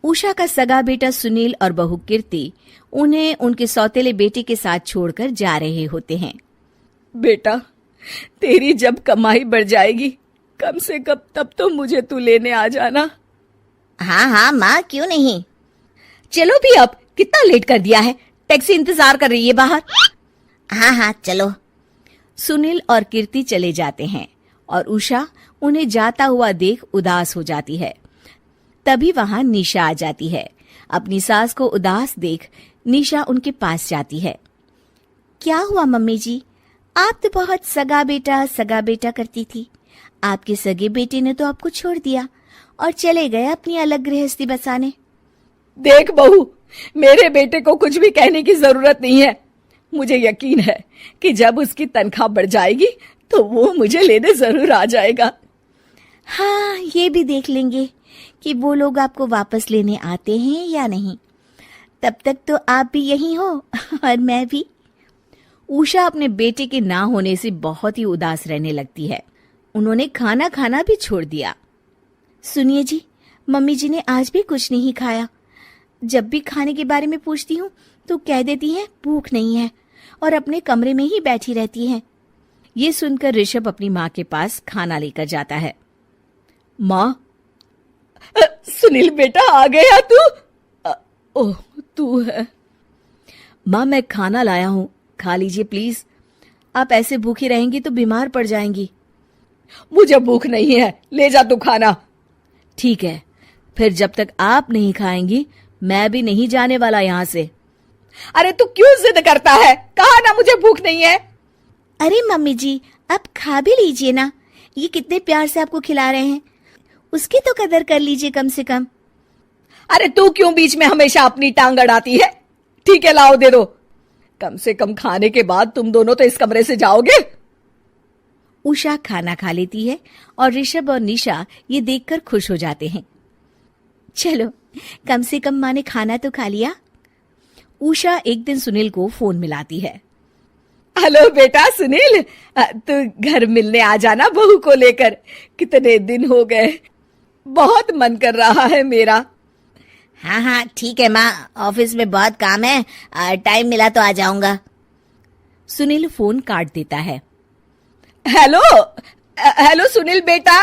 उषा का सगा बेटा सुनील और बहू कीर्ति उन्हें उनके सौतेले बेटे के साथ छोड़कर जा रहे होते हैं। बेटा, तेरी जब कमाई बढ़ जाएगी कम से कम तब तो मुझे तू लेने आ जाना। हाँ हाँ माँ, क्यों नहीं। चलो भी, अब कितना लेट कर दिया है, टैक्सी इंतजार कर रही है बाहर। हाँ हाँ चलो। सुनील और कीर्ति चले जाते हैं और उषा उन्हें जाता हुआ देख उदास हो जाती है। तभी वहां निशा आ जाती है। अपनी सास को उदास देख निशा उनके पास जाती है। क्या हुआ मम्मी जी, आप तो बहुत सगा बेटा करती थी। आपके सगे बेटे ने तो आपको छोड़ दिया और चले गए अपनी अलग गृहस्थी बसाने। देख बहू, मेरे बेटे को कुछ भी कहने की जरूरत नहीं है। मुझे यकीन है कि जब उसकी तनख्वाह बढ़ जाएगी तो वो मुझे लेने जरूर आ जाएगा। हाँ, ये भी देख लेंगे कि वो लोग आपको वापस लेने आते हैं या नहीं। तब तक तो आप भी यहीं हो और मैं भी। उषा अपने बेटे के ना होने से बहुत ही उदास रहने लगती है। उन्होंने खाना खाना भी छोड़ दिया। सुनिए जी, मम्मी जी ने आज भी कुछ नहीं खाया। जब भी खाने के बारे में पूछती हूँ तो कह देती हैं भूख नहीं है और अपने कमरे में ही बैठी रहती हैं। ये सुनकर ऋषभ अपनी माँ के पास खाना लेकर जाता है। माँ, सुनील बेटा, आ गया तू? ओह, तू है। माँ, मैं खाना लाया हूँ, खा लीजिए प्लीज। आप ऐसे भूखी रहेंगी तो बीमार पड़ जाएंगी। मुझे भूख नहीं है, ले जा तू खाना। ठीक है, फिर जब तक आप नहीं खाएंगी मैं भी नहीं जाने वाला यहाँ से। अरे तू क्यों जिद करता है? कहा ना मुझे भूख नहीं है। अरे मम्मी जी, आप खा भी लीजिए ना, ये कितने प्यार से आपको खिला रहे हैं, उसकी तो कदर कर लीजिए कम से कम। अरे तू क्यों बीच में हमेशा अपनी टांग अड़ाती है? ठीक है, लाओ दे दो। कम से कम खाने के बाद तुम दोनों तो इस कमरे से जाओगे। उषा खाना खा लेती है और ऋषभ और निशा ये देखकर खुश हो जाते हैं। चलो, कम से कम माँ ने खाना तो खा लिया। उषा एक दिन सुनील को फोन मिलाती है। हेलो बेटा सुनील, तू घर मिलने आ जाना बहू को लेकर। कितने दिन हो गए, बहुत मन कर रहा है मेरा। हाँ हाँ ठीक है माँ, ऑफिस में बहुत काम है, टाइम मिला तो आ जाऊंगा। सुनील फोन काट देता है। हेलो सुनील बेटा।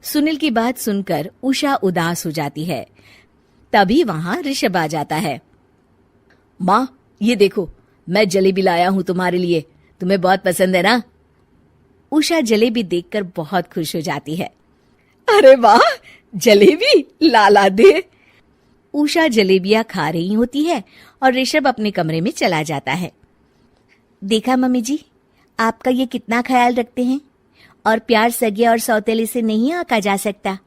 सुनील की बात सुनकर उषा उदास हो जाती है। तभी वहां ऋषभ आ जाता है। माँ, ये देखो, मैं जलेबी लाया हूं तुम्हारे लिए, तुम्हें बहुत पसंद है ना? उषा जलेबी देखकर बहुत खुश हो जाती है। अरे वाह, जलेबी ला दे। उषा जलेबियां खा रही होती है और ऋषभ अपने कमरे में चला जाता है। देखा मम्मी जी, आपका ये कितना ख्याल रखते हैं, और प्यार सगे और सौतेले से नहीं आका जा सकता।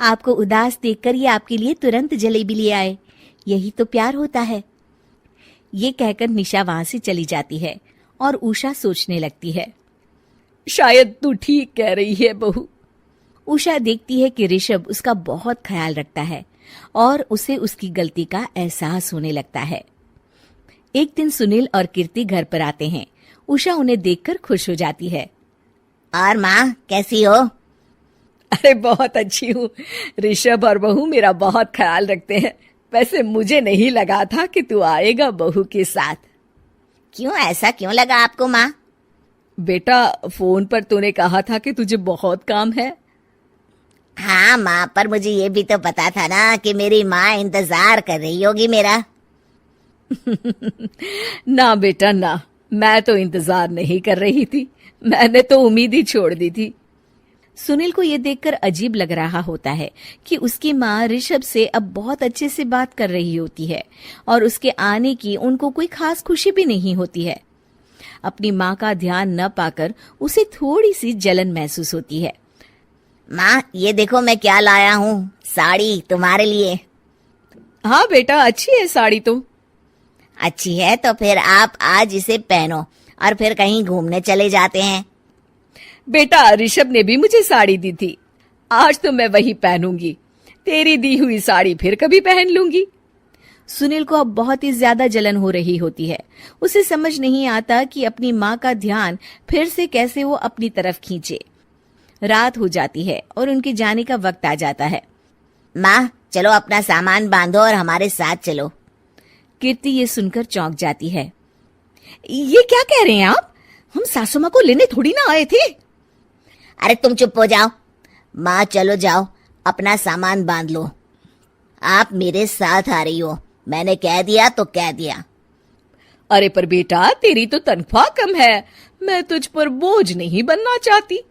आपको उदास देखकर ये आपके लिए तुरंत जलेबी ले आए, यही तो प्यार होता है। ये कहकर निशा वहां से चली जाती है और उषा सोचने लगती है, शायद तू ठीक कह रही है बहू। उषा देखती है कि ऋषभ उसका बहुत ख्याल रखता है और उसे उसकी गलती का एहसास होने लगता है। एक दिन सुनील और कीर्ति घर पर आते हैं। उषा उन्हें देखकर खुश हो जाती है। और माँ, कैसी हो? अरे बहुत अच्छी हूँ। ऋषभ और बहू मेरा बहुत ख्याल रखते हैं। वैसे मुझे नहीं लगा था कि तू आएगा बहू के साथ। क्यों, ऐसा क्यों लगा आपको माँ? बेटा, फोन पर तूने कहा था कि तुझे बहुत काम है। हाँ माँ, पर मुझे ये भी तो पता था ना कि मेरी माँ इंतजार कर रही होगी मेरा। ना बेटा ना, मैं तो इंतजार नहीं कर रही थी, मैंने तो उम्मीद ही छोड़ दी थी। सुनील को यह देखकर अजीब लग रहा होता है कि उसकी माँ ऋषभ से अब बहुत अच्छे से बात कर रही होती है और उसके आने की उनको कोई खास खुशी भी नहीं होती है। अपनी माँ का ध्यान न पाकर उसे थोड़ी सी जलन महसूस होती है। माँ, ये देखो मैं क्या लाया हूँ, साड़ी तुम्हारे लिए। हाँ बेटा, अच्छी है साड़ी तो। अच्छी है तो फिर आप आज इसे पहनो और फिर कहीं घूमने चले जाते हैं। बेटा, ऋषभ ने भी मुझे साड़ी दी थी, आज तो मैं वही पहनूंगी। तेरी दी हुई साड़ी फिर कभी पहन लूंगी। सुनील को अब बहुत ही ज्यादा जलन हो रही होती है। उसे समझ नहीं आता कि अपनी माँ का ध्यान फिर से कैसे वो अपनी तरफ खींचे। रात हो जाती है और उनके जाने का वक्त आ जाता है। माँ, चलो अपना सामान बांधो और हमारे साथ चलो। कीर्ति ये सुनकर चौंक जाती है। ये क्या कह रहे हैं आप? हम सासू माँ को लेने थोड़ी ना आए थे। अरे तुम चुप हो जाओ। माँ चलो जाओ, अपना सामान बांध लो। आप मेरे साथ आ रही हो, मैंने कह दिया तो कह दिया। अरे पर बेटा, तेरी तो तनख्वाह कम है, मैं तुझ पर बोझ नहीं बनना चाहती।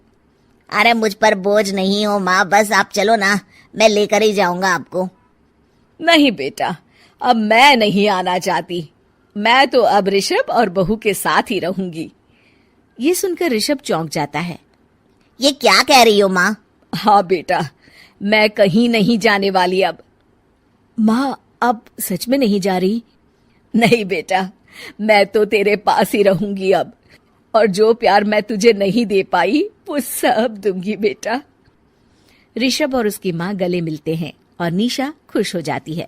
अरे मुझ पर बोझ नहीं हो माँ, बस आप चलो ना, मैं लेकर ही जाऊंगा आपको। नहीं बेटा, अब मैं नहीं आना चाहती। मैं तो अब ऋषभ और बहू के साथ ही रहूंगी। ये सुनकर ऋषभ चौंक जाता है। ये क्या कह रही हो माँ? हाँ बेटा, मैं कहीं नहीं जाने वाली अब। माँ, अब सच में नहीं जा रही? नहीं बेटा, मैं तो तेरे पास ही रहूंगी अब, और जो प्यार मैं तुझे नहीं दे पाई वो सब दूंगी बेटा। ऋषभ और उसकी माँ गले मिलते हैं और निशा खुश हो जाती है।